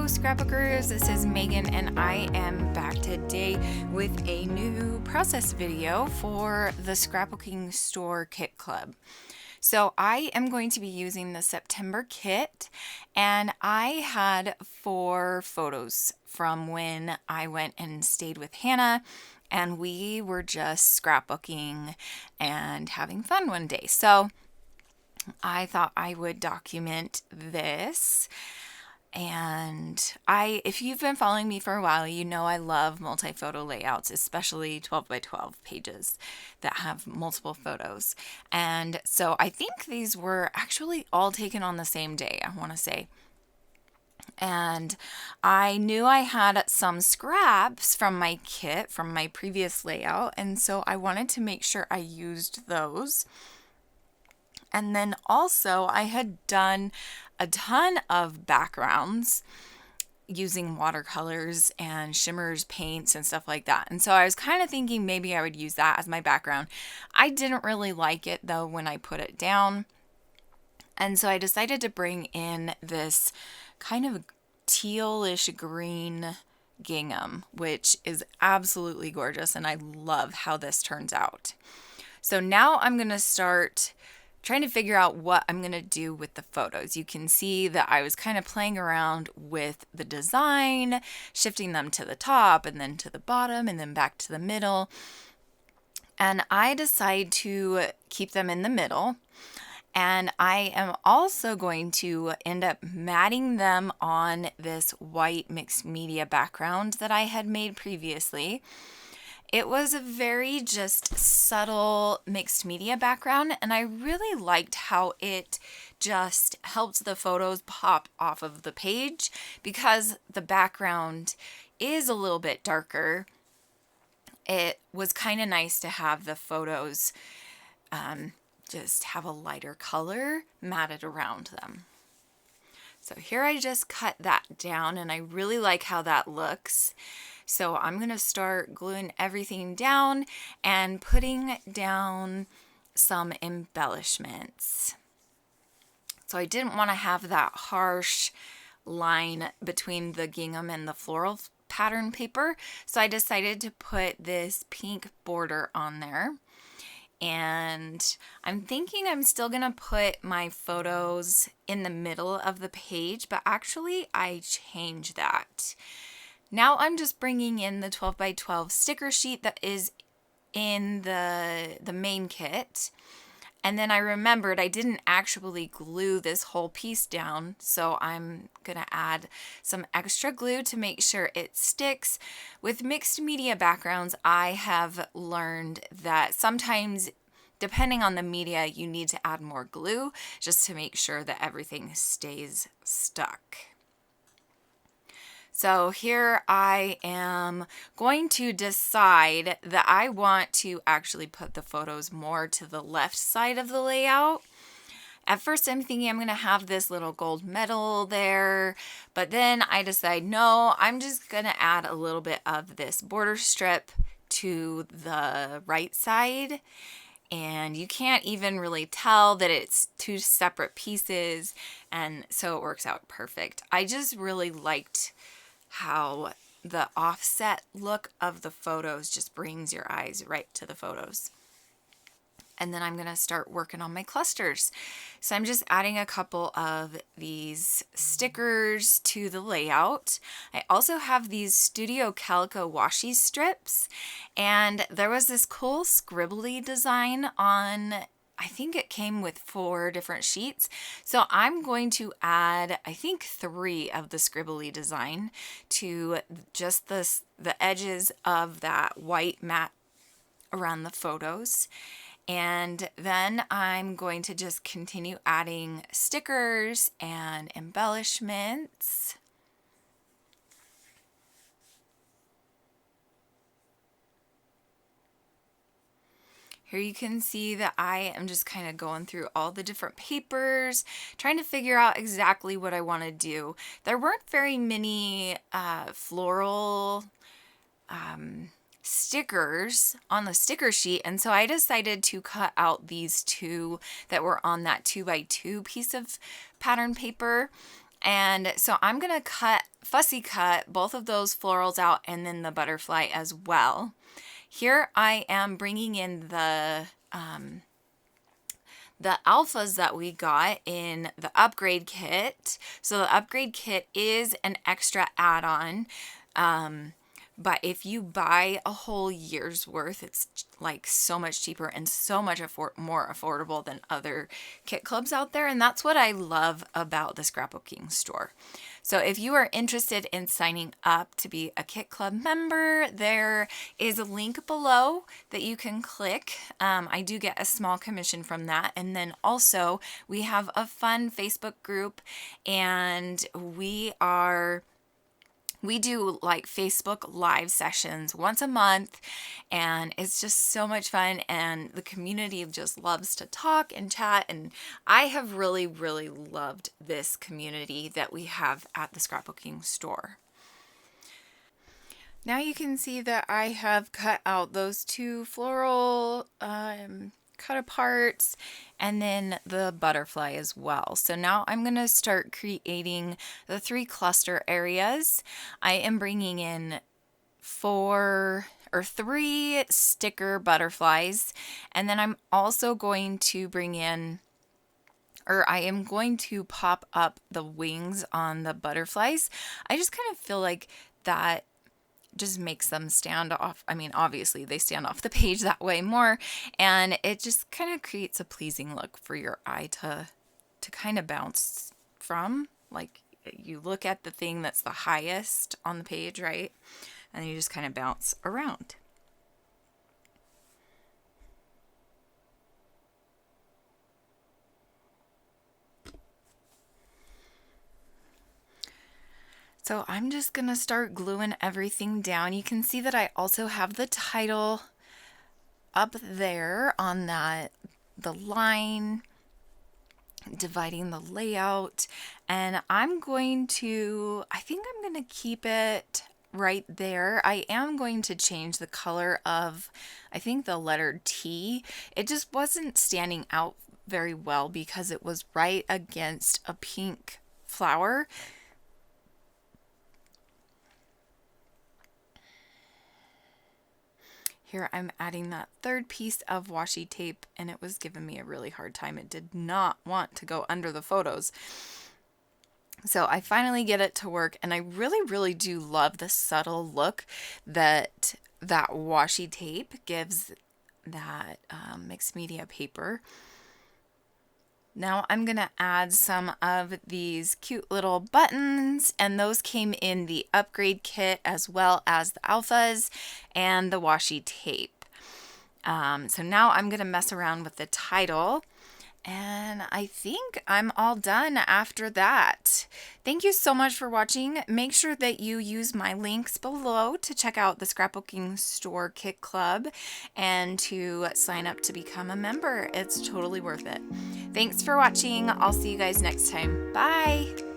Hello Scrapbookers, this is Megan and I am back today with a new process video for the Scrapbooking Store Kit Club. So I am going to be using the September kit, and I had 4 photos from when I went and stayed with Hannah and we were just scrapbooking and having fun one day. So I thought I would document this. And if you've been following me for a while, you know I love multi-photo layouts, especially 12 by 12 pages that have multiple photos. And so I think these were actually all taken on the same day, I want to say. And I knew I had some scraps from my kit, from my previous layout, and so I wanted to make sure I used those. And then also I had done a ton of backgrounds using watercolors and shimmers, paints, and stuff like that. And so I was kind of thinking maybe I would use that as my background. I didn't really like it though when I put it down. And so I decided to bring in this kind of tealish green gingham, which is absolutely gorgeous. And I love how this turns out. So now I'm going to start trying to figure out what I'm going to do with the photos. You can see that I was kind of playing around with the design, shifting them to the top and then to the bottom and then back to the middle. And I decide to keep them in the middle. And I am also going to end up matting them on this white mixed media background that I had made previously. It was a very just subtle mixed media background, and I really liked how it just helped the photos pop off of the page because the background is a little bit darker. It was kind of nice to have the photos just have a lighter color matted around them. So here I just cut that down, and I really like how that looks. So I'm going to start gluing everything down and putting down some embellishments. So I didn't want to have that harsh line between the gingham and the floral pattern paper. So I decided to put this pink border on there. And I'm thinking I'm still going to put my photos in the middle of the page, but actually I changed that. Now I'm just bringing in the 12 by 12 sticker sheet that is in the main kit. And then I remembered I didn't actually glue this whole piece down, so I'm going to add some extra glue to make sure it sticks. With mixed media backgrounds, I have learned that sometimes, depending on the media, you need to add more glue just to make sure that everything stays stuck. So here I am going to decide that I want to actually put the photos more to the left side of the layout. At first I'm thinking I'm going to have this little gold medal there, but then I decide no, I'm just going to add a little bit of this border strip to the right side. And you can't even really tell that it's 2 separate pieces, and so it works out perfect. I just really liked how the offset look of the photos just brings your eyes right to the photos. And then I'm going to start working on my clusters. So I'm just adding a couple of these stickers to the layout. I also have these Studio Calico washi strips, and there was this cool scribbly design on, I think it came with 4 different sheets. So I'm going to add, I think 3 of the scribbly design to just the edges of that white mat around the photos. And then I'm going to just continue adding stickers and embellishments. Here you can see that I am just kind of going through all the different papers, trying to figure out exactly what I want to do. There weren't very many floral stickers on the sticker sheet, and so I decided to cut out these 2 that were on that 2 by 2 piece of pattern paper And so I'm going to fussy cut both of those florals out and then the butterfly as well. Here I am bringing in the alphas that we got in the upgrade kit. So the upgrade kit is an extra add-on. But if you buy a whole year's worth, it's like so much cheaper and so much more affordable than other kit clubs out there. And that's what I love about the scrapbooking store. So if you are interested in signing up to be a kit club member, there is a link below that you can click. I do get a small commission from that. And then also we have a fun Facebook group, and we do like Facebook live sessions once a month, and it's just so much fun, and the community just loves to talk and chat, and I have really, really loved this community that we have at the scrapbooking store. Now you can see that I have cut out those two floral cut aparts and then the butterfly as well. So now I'm going to start creating the 3 cluster areas. I am bringing in 3 sticker butterflies, and then I'm also going to I am going to pop up the wings on the butterflies. I just kind of feel like that just makes them stand off. I mean, obviously they stand off the page that way more, and it just kind of creates a pleasing look for your eye to kind of bounce from. Like, you look at the thing that's the highest on the page, right? And you just kind of bounce around. So I'm just going to start gluing everything down. You can see that I also have the title up there on the line, dividing the layout. And I think I'm going to keep it right there. I am going to change the color of, I think, the letter T. It just wasn't standing out very well because it was right against a pink flower. Here I'm adding that 3rd piece of washi tape, and it was giving me a really hard time. It did not want to go under the photos. So I finally get it to work, and I really, really do love the subtle look that washi tape gives that mixed media paper. Now I'm going to add some of these cute little buttons, and those came in the upgrade kit as well as the alphas and the washi tape. So now I'm going to mess around with the title, and I think I'm all done after that. Thank you so much for watching. Make sure that you use my links below to check out the Scrapbooking Store Kit Club and to sign up to become a member. It's totally worth it. Thanks for watching. I'll see you guys next time. Bye!